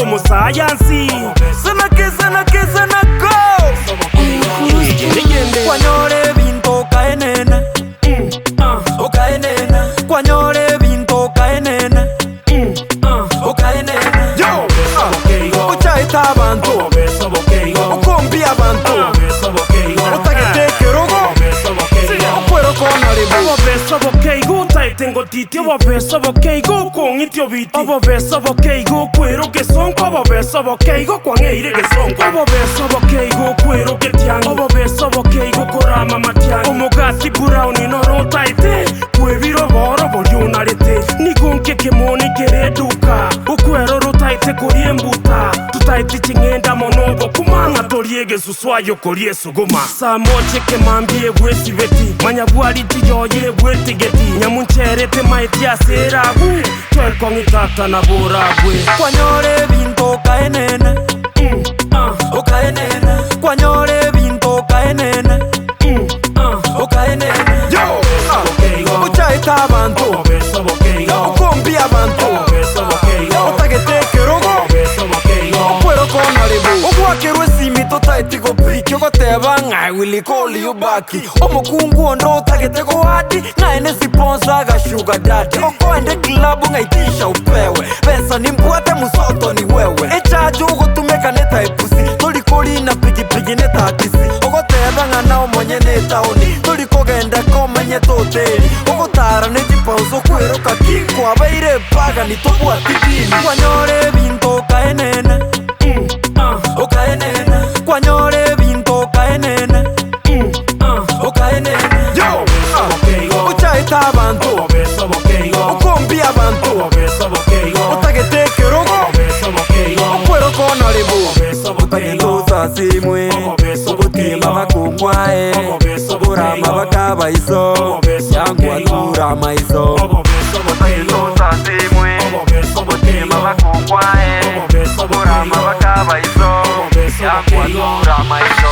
Umusayansi sana go Kwanyore binto kaenena Okaenena Kwanyore binto kaenena Okaenena Uchaita abantu Ukombi abantu Utagete rogo Okwero kona libu Obo taitengo titi obo keigo con itio biti obo keigo kwero que sonko obo keigo con eire que sonko obo keigo kwero que tiang obo keigo korama matiang omogati burauni no rontaite kwebiro boro bolyunarete nigonke kemoni kereduka ukwero rotaite kuriembuta tutaiti chingenda monongo kumanga toriege suswayo korieso goma samoche kemambie bwesi beti manyabwali tiyoye bweti geti nyamuncherete maitia serabu twelkongi tata na boragwe Kwanyore binto kaenena Okaenena Kwanyore binto kaenena Okaenena Uchaita abantu Ukombi abantu Utagete rogo Okwero kona libu Ogwakirwe simito taitigo piki Ogoteba ngai wili koli yubaki Omukungu ondo utagete gohadi Ngaine siponsa ga sugar daddy Okoende kilabu ngaitisha upewe Pesa ni mbwate musoto ni wewe Echajo ugotumeka neta epusi Tolikoli na pigi neta akisi Ogoteba ngana omonye neta oni Tolikogenda komenye toteri Ogotara nejipanso kwero kakiko Abeire paga ni tobu atibini Kwanyore binto kaenena Okaenena Kwanyore binto kaenena Okaenena Uchaita abantu Ukombi abantu Utagete rogo Okwero kona libu Utagetusa simwe Ubutima bakukwae Uburama bakabaiso Yangu atura maiso Utagetusa simwe Ubutima bakukwae Uburama bakabaiso Yangu atura maiso